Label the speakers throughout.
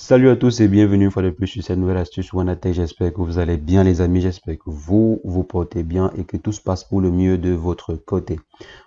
Speaker 1: Salut à tous et bienvenue une fois de plus sur cette nouvelle astuce OneTech. J'espère que vous allez bien les amis, j'espère que vous vous portez bien et que tout se passe pour le mieux de votre côté.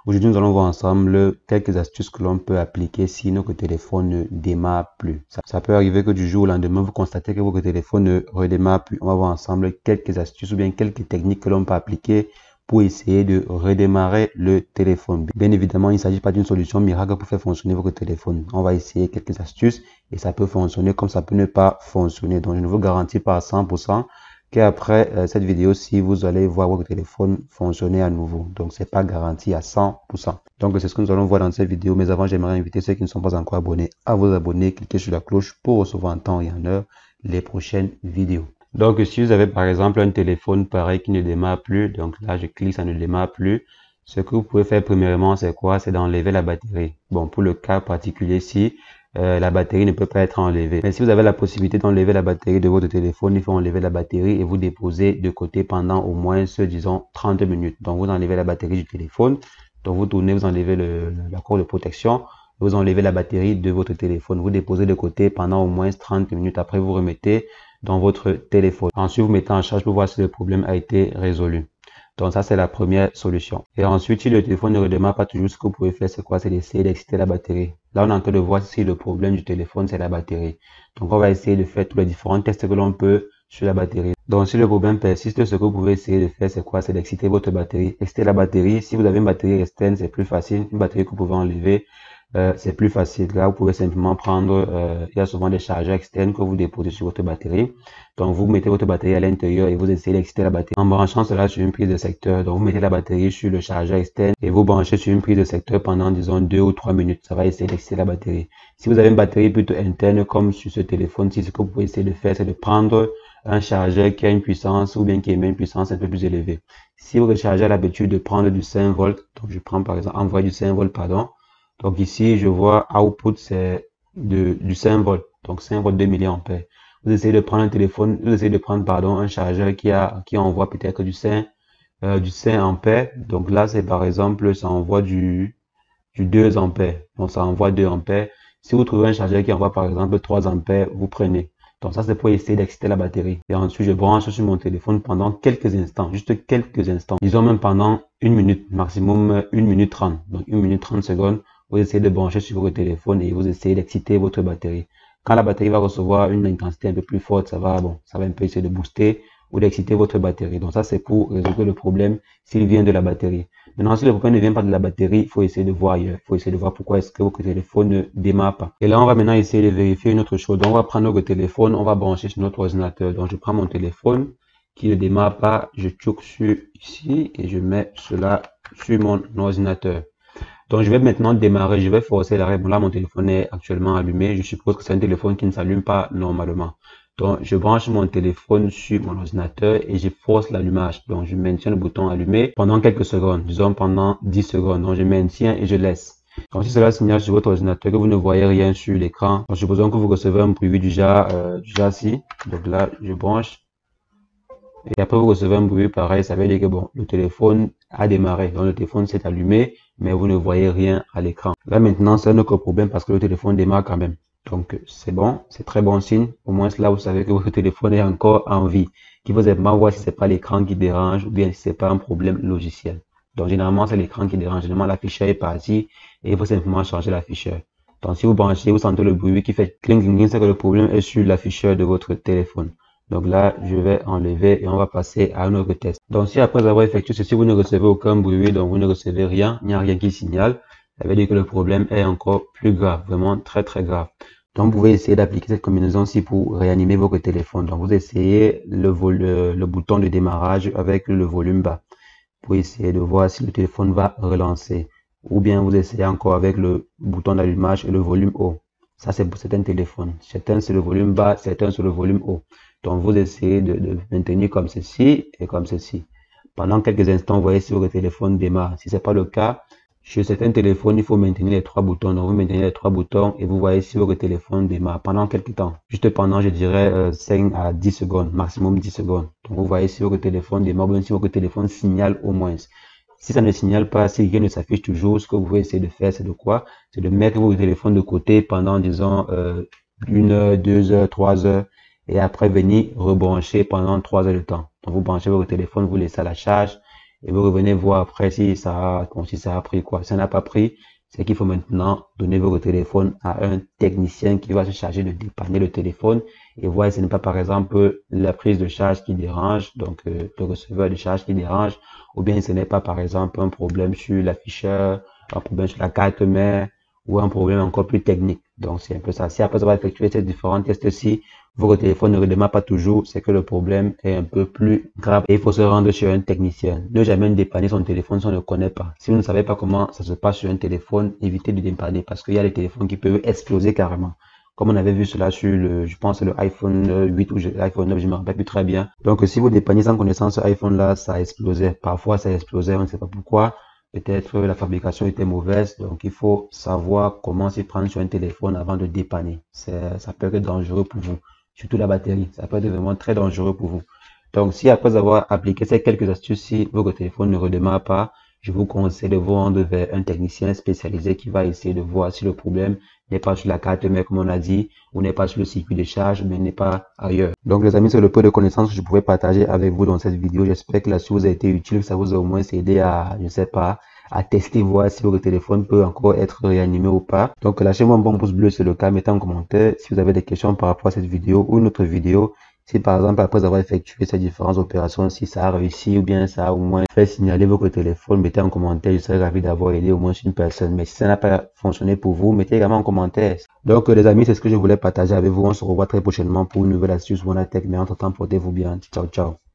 Speaker 1: Aujourd'hui, nous allons voir ensemble quelques astuces que l'on peut appliquer si notre téléphone ne démarre plus. Ça peut arriver que du jour au lendemain, vous constatez que votre téléphone ne redémarre plus. On va voir ensemble quelques astuces ou bien quelques techniques que l'on peut appliquer pour essayer de redémarrer le téléphone. Bien évidemment, il ne s'agit pas d'une solution miracle pour faire fonctionner votre téléphone. On va essayer quelques astuces et ça peut fonctionner comme ça peut ne pas fonctionner. Donc, je ne vous garantis pas à 100% qu'après cette vidéo, si vous allez voir votre téléphone fonctionner à nouveau. Donc, c'est pas garanti à 100%. Donc, c'est ce que nous allons voir dans cette vidéo. Mais avant, j'aimerais inviter ceux qui ne sont pas encore abonnés à vous abonner. Cliquez sur la cloche pour recevoir en temps et en heure les prochaines vidéos. Donc, si vous avez par exemple un téléphone pareil qui ne démarre plus, donc là, je clique, ça ne démarre plus. Ce que vous pouvez faire premièrement, c'est quoi? C'est d'enlever la batterie. Bon, pour le cas particulier, la batterie ne peut pas être enlevée. Mais si vous avez la possibilité d'enlever la batterie de votre téléphone, il faut enlever la batterie et vous déposer de côté pendant au moins, disons, 30 minutes. Donc, vous enlevez la batterie du téléphone. Donc, vous tournez, vous enlevez la corde de protection. Vous enlevez la batterie de votre téléphone. Vous déposez de côté pendant au moins 30 minutes. Après, vous remettez dans votre téléphone. Ensuite, vous mettez en charge pour voir si le problème a été résolu. Donc ça, c'est la première solution. Et ensuite, si le téléphone ne redémarre pas toujours, ce que vous pouvez faire, c'est quoi? C'est d'essayer d'exciter la batterie. Là, on est en train de voir si le problème du téléphone, c'est la batterie. Donc, on va essayer de faire tous les différents tests que l'on peut sur la batterie. Donc, si le problème persiste, ce que vous pouvez essayer de faire, c'est quoi? C'est d'exciter votre batterie. Exciter la batterie. Si vous avez une batterie externe, c'est plus facile. Une batterie que vous pouvez enlever, c'est plus facile. Là, vous pouvez simplement prendre, il y a souvent des chargeurs externes que vous déposez sur votre batterie. Donc, vous mettez votre batterie à l'intérieur et vous essayez d'exciter la batterie en branchant cela sur une prise de secteur. Donc, vous mettez la batterie sur le chargeur externe et vous branchez sur une prise de secteur pendant, disons, 2 ou 3 minutes. Ça va essayer d'exciter la batterie. Si vous avez une batterie plutôt interne, comme sur ce téléphone-ci, ce que vous pouvez essayer de faire, c'est de prendre un chargeur qui a une puissance ou bien qui émet une puissance un peu plus élevée. Si votre chargeur a l'habitude de prendre du 5 volts, donc je prends par exemple, envoie du 5 volts, pardon. Donc ici, je vois output, c'est du 5 volts. Donc 5 volts 2 milliampères. Vous essayez de prendre un téléphone, vous essayez de prendre, pardon, un chargeur qui envoie peut-être du 5 ampères. Donc là, c'est par exemple, ça envoie du 2 ampères. Donc ça envoie 2 ampères. Si vous trouvez un chargeur qui envoie par exemple 3 ampères, vous prenez. Donc ça, c'est pour essayer d'exciter la batterie. Et ensuite, je branche sur mon téléphone pendant quelques instants, juste quelques instants. Disons même pendant 1 minute, maximum 1 minute 30. Donc 1 minute 30 secondes. Vous essayez de brancher sur votre téléphone et vous essayez d'exciter votre batterie. Quand la batterie va recevoir une intensité un peu plus forte, ça va un peu essayer de booster ou d'exciter votre batterie. Donc ça, c'est pour résoudre le problème s'il vient de la batterie. Maintenant, si le problème ne vient pas de la batterie, il faut essayer de voir ailleurs. Il faut essayer de voir pourquoi est-ce que votre téléphone ne démarre pas. Et là, on va maintenant essayer de vérifier une autre chose. Donc, on va prendre notre téléphone, on va brancher sur notre ordinateur. Donc, je prends mon téléphone qui ne démarre pas, je choque sur ici et je mets cela sur mon ordinateur. Donc, je vais maintenant démarrer, je vais forcer l'arrêt. Bon, là, mon téléphone est actuellement allumé. Je suppose que c'est un téléphone qui ne s'allume pas normalement. Donc, je branche mon téléphone sur mon ordinateur et je force l'allumage. Donc, je maintiens le bouton allumé pendant quelques secondes, disons pendant 10 secondes. Donc, je maintiens et je laisse. Donc, si cela signale sur votre ordinateur que vous ne voyez rien sur l'écran, donc supposons que vous recevez un bruit du genre ci. Donc là, je branche. Et après, vous recevez un bruit pareil, ça veut dire que bon, le téléphone a démarré. Donc, le téléphone s'est allumé, mais vous ne voyez rien à l'écran. Là, maintenant, c'est un autre problème parce que le téléphone démarre quand même. Donc, c'est bon, c'est très bon signe. Au moins, là, vous savez que votre téléphone est encore en vie. Il faut simplement voir si c'est pas l'écran qui dérange ou bien si c'est pas un problème logiciel. Donc, généralement, c'est l'écran qui dérange. Généralement, l'afficheur est parti et il faut simplement changer l'afficheur. Donc, si vous branchez, vous sentez le bruit qui fait cling, cling, cling, c'est que le problème est sur l'afficheur de votre téléphone. Donc là, je vais enlever et on va passer à un autre test. Donc si après avoir effectué ceci, vous ne recevez aucun bruit, donc vous ne recevez rien, il n'y a rien qui signale, ça veut dire que le problème est encore plus grave, vraiment très très grave. Donc vous pouvez essayer d'appliquer cette combinaison-ci pour réanimer votre téléphone. Donc vous essayez le bouton de démarrage avec le volume bas pour essayer de voir si le téléphone va relancer. Ou bien vous essayez encore avec le bouton d'allumage et le volume haut. Ça c'est pour certains téléphones. Certains c'est le volume bas, certains c'est le volume haut. Donc, vous essayez de maintenir comme ceci et comme ceci. Pendant quelques instants, vous voyez si votre téléphone démarre. Si ce n'est pas le cas, sur certains téléphones, il faut maintenir les 3 boutons. Donc, vous maintenez les 3 boutons et vous voyez si votre téléphone démarre pendant quelques temps. Juste pendant, je dirais, 5 à 10 secondes, maximum 10 secondes. Donc, vous voyez si votre téléphone démarre ou bien si votre téléphone signale au moins. Si ça ne signale pas, si rien ne s'affiche toujours, ce que vous pouvez essayer de faire, c'est de quoi? C'est de mettre votre téléphone de côté pendant, disons, 1 heure, 2 heures, 3 heures, et après venir rebrancher pendant 3 heures de temps. Donc vous branchez votre téléphone, vous laissez à la charge, et vous revenez voir après si si ça a pris quoi. Si ça n'a pas pris, c'est qu'il faut maintenant donner votre téléphone à un technicien qui va se charger de dépanner le téléphone et voir si ce n'est pas par exemple la prise de charge qui dérange, donc le receveur de charge qui dérange, ou bien ce n'est pas par exemple un problème sur l'afficheur, un problème sur la carte mère, ou un problème encore plus technique. Donc c'est un peu ça. Si après avoir effectué ces différents tests-ci, votre téléphone ne redémarre pas toujours, c'est que le problème est un peu plus grave et il faut se rendre chez un technicien. Ne jamais dépanner son téléphone si on ne le connaît pas. Si vous ne savez pas comment ça se passe sur un téléphone, évitez de dépanner parce qu'il y a des téléphones qui peuvent exploser carrément. Comme on avait vu cela sur je pense le iPhone 8 ou l'iPhone 9, je me rappelle plus très bien. Donc si vous dépannez sans connaissance ce iPhone là, ça explosait. Parfois ça explosait, on ne sait pas pourquoi. Peut-être la fabrication était mauvaise, donc il faut savoir comment s'y prendre sur un téléphone avant de dépanner. Ça peut être dangereux pour vous, surtout la batterie. Ça peut être vraiment très dangereux pour vous. Donc, si après avoir appliqué ces quelques astuces, si votre téléphone ne redémarre pas, je vous conseille de vous rendre vers un technicien spécialisé qui va essayer de voir si le problème n'est pas sur la carte mère, comme on a dit, ou n'est pas sur le circuit de charge, mais n'est pas ailleurs. Donc, les amis, c'est le peu de connaissances que je pouvais partager avec vous dans cette vidéo. J'espère que l'astuce vous a été utile, que ça vous a au moins aidé à, je ne sais pas, à tester, voir si votre téléphone peut encore être réanimé ou pas. Donc, lâchez-moi un bon pouce bleu si c'est le cas, mettez en commentaire si vous avez des questions par rapport à cette vidéo ou une autre vidéo. Si par exemple, après avoir effectué ces différentes opérations, si ça a réussi ou bien ça a au moins fait signaler votre téléphone, mettez en commentaire. Je serais ravi d'avoir aidé au moins une personne. Mais si ça n'a pas fonctionné pour vous, mettez également en commentaire. Donc, les amis, c'est ce que je voulais partager avec vous. On se revoit très prochainement pour une nouvelle astuce OneTech. Mais entre-temps, portez-vous bien. Ciao, ciao.